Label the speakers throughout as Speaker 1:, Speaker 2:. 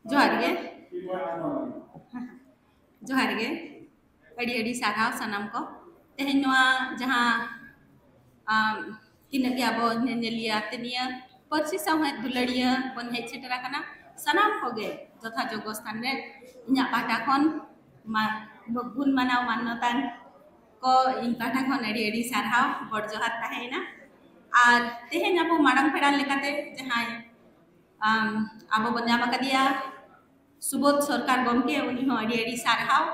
Speaker 1: जोहार गे जोहार गे अड़ी अड़ी साराव सनम को तेहन जहाँ तीन अब नेलिया तेनिया पर्सी सावहेद दुलड़िया बन हेज सेटरा कना सनाम कोगे जथा जोग स्थान रे इन्या पाटा खन गुण मानाव मान्यतान को इन पाटा खन अड़ी अड़ी साराव बड़ जोहार ताहेना और तेहन अब माड़ांग पेड़ा लेकाते जहाँ अब बन्या बकदिया सुबोध सरकार गमके उनी हो अड़ी अड़ी साराव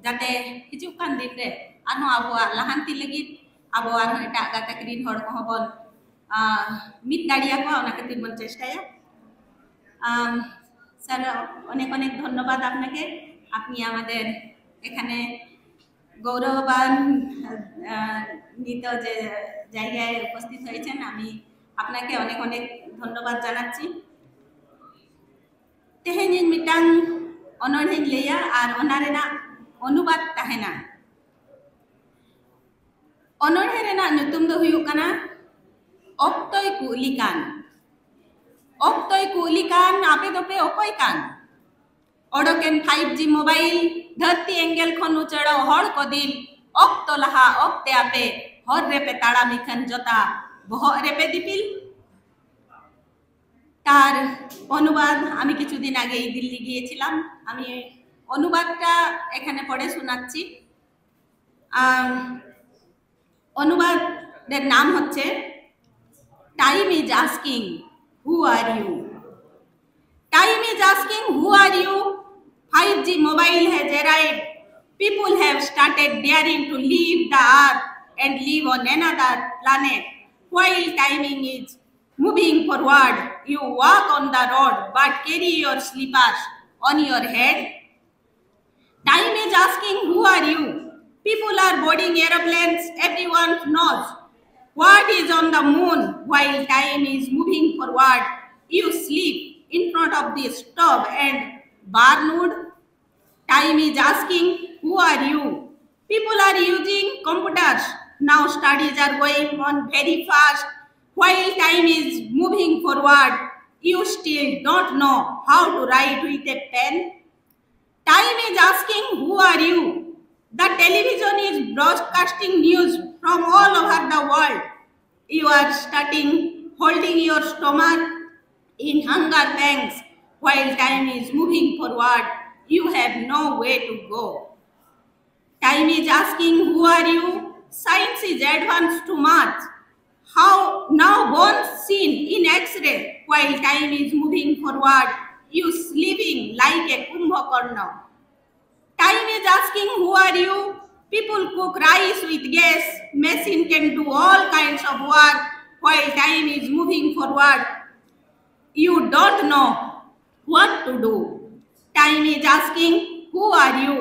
Speaker 1: जाते हिजुक कान दिन रे आनो अब लाहांती लगी अब आरो एटा गातकरीन हड़ को बन मित दाड़िया को ओना खातिर बन चेष्टाया सर अनेक अनेक धन्यवाद आपनाके আপনি আমাদের এখানে গৌরবান নিত যে জায়গায় উপস্থিত হয়েছেন আমি আপনাকে অনেক অনেক ধন্যবাদ জানাচ্ছি তেহেনি মিটাং অনরহেন লেয়া আর অনারেনা অনুবাদ তাহেনা অনরহে রেনা nyutum do huyuk kana oktoy kulikan ape dope okoy kan odoken 5G mobile dharti engel khon uchado hor ko dil okto laha okte ape hor repe tara mikhan jota bohor repe dipil তার অনুবাদ আমি কিছুদিন আগে দিল্লি গিয়েছিলাম আমি অনুবাদটা এখানে পড়ে শোনাচ্ছি অনুবাদের নাম হচ্ছে time is asking who are you time is asking who are you 5G mobile has arrived people have started daring to leave the earth and live on another planet while timing is moving forward you walk on the road but carry your slippers on your head time is asking who are you people are boarding aeroplanes everyone knows what is on the moon while time is moving forward you sleep in front of the stove and burn wood time is asking who are you people are using computers now studies are going on very fast while time is moving forward you still don't know how to write with a pen time is asking who are you the television is broadcasting news from all over the world you are starting holding your stomach in hunger pangs while time is moving forward you have no way to go time is asking who are you science is advanced too much how now bones seen in x-ray while time is moving forward you sleeping like a kumbhakarna time is asking who are you people cook rice with gas machine can do all kinds of work while time is moving forward you don't know what to do time is asking who are you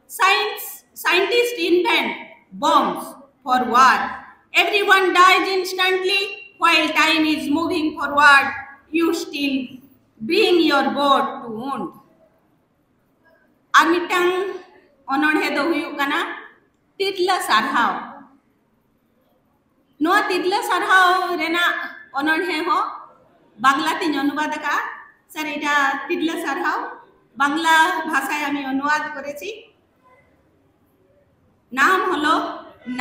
Speaker 1: scientists invent bombs for war everyone dies instantly while time is moving forward you still bring your boat to wound amitang ononhe do huyuk kana titla sarhaw noa titla sarhaw rena ononhe ho bangla te অনুবাদ কা sir এটা titla sarhaw Bangla ভাষায় আমি অনুবাদ করেছি নাম হলো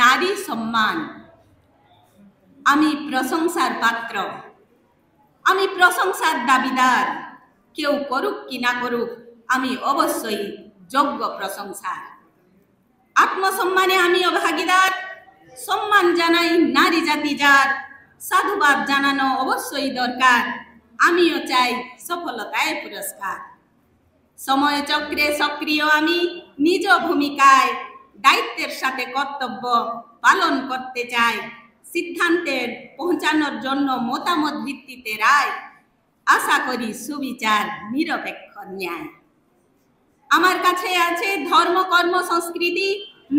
Speaker 1: নারী সম্মান আমি প্রশংসার পাত্র আমি প্রশংসার দাবিদার কেউ করুক কি না করুক আমি অবশ্যই যোগ্য প্রশংসার আত্মসম্মানে আমিও ভাগীদার সম্মান জানাই নারী জাতি যার সাধুবাদ জানানো অবশ্যই দরকার আমিও চাই সফলতায় পুরস্কার সময় চক্রে সক্রিয় আমি নিজ ভূমিকায় দায়িত্বের সাথে কর্তব্য পালন করতে চাই সিদ্ধান্তের পৌঁছানোর জন্য মতামত ভিত্তিতে রায় আশা করি সুবিচার নিরপেক্ষ ন্যায় আমার কাছে আছে ধর্ম কর্ম সংস্কৃতি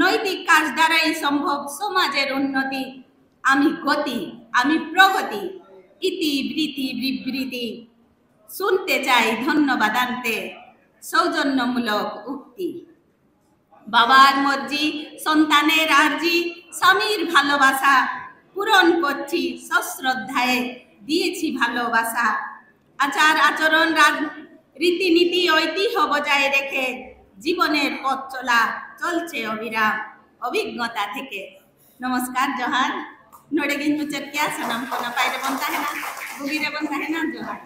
Speaker 1: নৈতিক কাজ দ্বারাই সম্ভব সমাজের উন্নতি আমি গতি আমি প্রগতি ইতিবৃত্তি বিবৃতি শুনতে চাই ধন্যবাদ আনতে সৌজন্যমূলক উক্তি বাবার মর্জি সন্তানের আরজি স্বামীর ভালোবাসা পূরণ করছি সশ্রদ্ধায়, দিয়েছি ভালোবাসা। আচার আচরণ রীতিনীতি ঐতিহ্য বজায় রেখে জীবনের পথ চলা চলছে অবিরাম অভিজ্ঞতা থেকে। नमस्कार जोहार नोड़े गिन मुचर क्या सनम को ना पायरे बनता है ना बुगी रे बनता है ना जोहार।